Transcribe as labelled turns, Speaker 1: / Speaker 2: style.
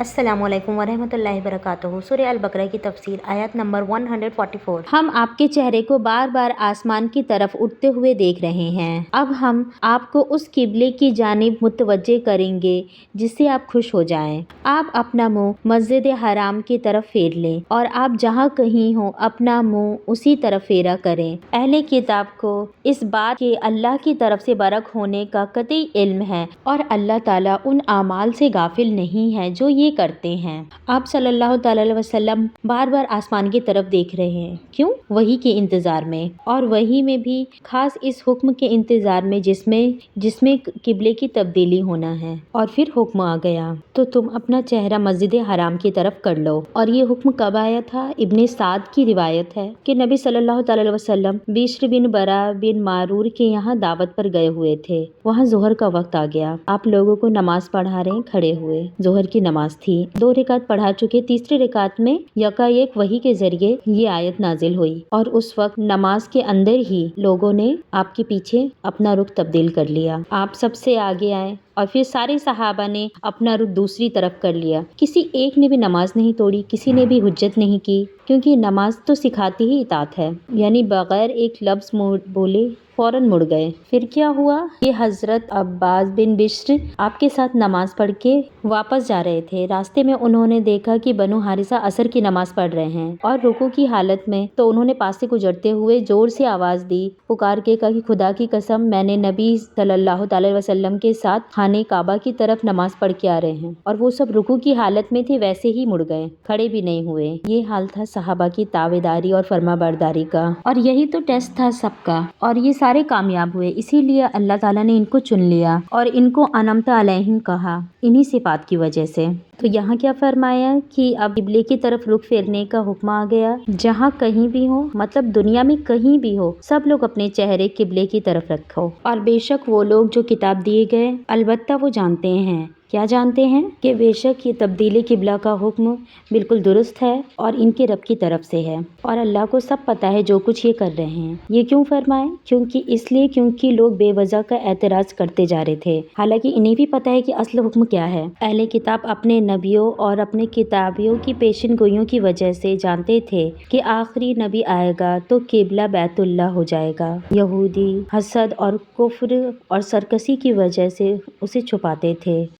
Speaker 1: अस्सलामु अलैकुम वरहमतुल्लाहि वबरकातुहू। सूरह अल-बकरा की तफसीर आयत नंबर 144। हम आपके चेहरे को बार बार आसमान की तरफ उठते हुए देख रहे हैं। अब हम आपको उस किबले की जानिब मुतवज्जे करेंगे जिससे आप खुश हो जाएं। आप अपना मुंह मस्जिद हराम की तरफ फेर लें और आप जहाँ कहीं हो अपना मुंह उसी तरफ फेरा करें। अहले किताब को इस बात के अल्लाह की तरफ से बरक होने का कतई इल्म है और अल्लाह ताला उन आमाल से गाफिल नहीं है जो ये करते हैं। आप सल्लल्लाहु अलैहि वसल्लम बार बार आसमान की तरफ देख रहे हैं। क्यों? वही के इंतजार में, और वही में भी खास इस हुक्म के इंतजार में जिसमें किबले की तब्दीली होना है। और फिर हुक्म आ गया तो तुम अपना चेहरा मस्जिद हराम की तरफ कर लो। और ये हुक्म कब आया था? इब्ने साद की रिवायत है कि नबी सल्लल्लाहु अलैहि वसल्लम बिश्र बिन बरा बिन मारूर के यहाँ दावत पर गए हुए थे। वहाँ जोहर का वक्त आ गया। आप लोगों को नमाज पढ़ा रहे खड़े हुए। जोहर की नमाज थी। 2 रिकात पढ़ा चुके। तीसरी रिकात में यकायक वही के जरिए ये आयत नाजिल हुई और उस वक्त नमाज के अंदर ही लोगों ने आपके पीछे अपना रुख तब्दील कर लिया। आप सबसे आगे आए और फिर सारे सहाबा ने अपना रुख दूसरी तरफ कर लिया। किसी एक ने भी नमाज नहीं तोड़ी, किसी ने भी हुज्जत नहीं की, क्योंकि नमाज तो सिखाती ही इताअत है। यानी बगैर एक लफ्ज बोले फौरन मुड़ गए। फिर क्या हुआ? ये हजरत अब्बास बिन बिश्र आपके साथ नमाज पढ़ के वापस जा रहे थे। रास्ते में उन्होंने देखा कि बनु हारिसा असर की नमाज पढ़ रहे हैं और रुकू की हालत में, तो उन्होंने पास से गुजरते हुए जोर से आवाज दी, पुकार के कहा कि खुदा की कसम मैंने नबी सल्लल्लाहु अलैहि वसल्लम के साथ खाने काबा की तरफ नमाज पढ़ के आ रहे हैं। और वो सब रुकू की हालत में थे, वैसे ही मुड़ गए, खड़े भी नहीं हुए। ये हाल था सहाबा की तावेदारी और फरमाबरदारी का। और यही तो टेस्ट था सबका, और ये सारे कामयाब हुए। इसीलिए अल्लाह ताला ने इनको चुन लिया और इनको अनमता अलैहिम कहा, इन्हीं सिफात की वजह से। तो यहाँ क्या फरमाया कि अब किबले की तरफ रुख फेरने का हुक्म आ गया। जहाँ कहीं भी हो, मतलब दुनिया में कहीं भी हो, सब लोग अपने चेहरे किबले की तरफ रखो। और बेशक वो लोग जो किताब दिए गए, अलबत्ता वो जानते हैं। क्या जानते हैं? कि बेशक ये तब्दीली किबला का हुक्म बिल्कुल दुरुस्त है और इनके रब की तरफ से है, और अल्लाह को सब पता है जो कुछ ये कर रहे हैं। ये क्यों फरमाए? क्योंकि लोग बेवजह का एतराज करते जा रहे थे, हालांकि इन्हें भी पता है कि असल हुक्म क्या है। अहले किताब अपने नबियों और अपने किताबियों की पेशन गोइयों की वजह से जानते थे कि आखिरी नबी आएगा तो किबला बैतुल्लाह हो जाएगा। यहूदी हसद और कुफ्र और सरकशी की वजह से उसे छुपाते थे।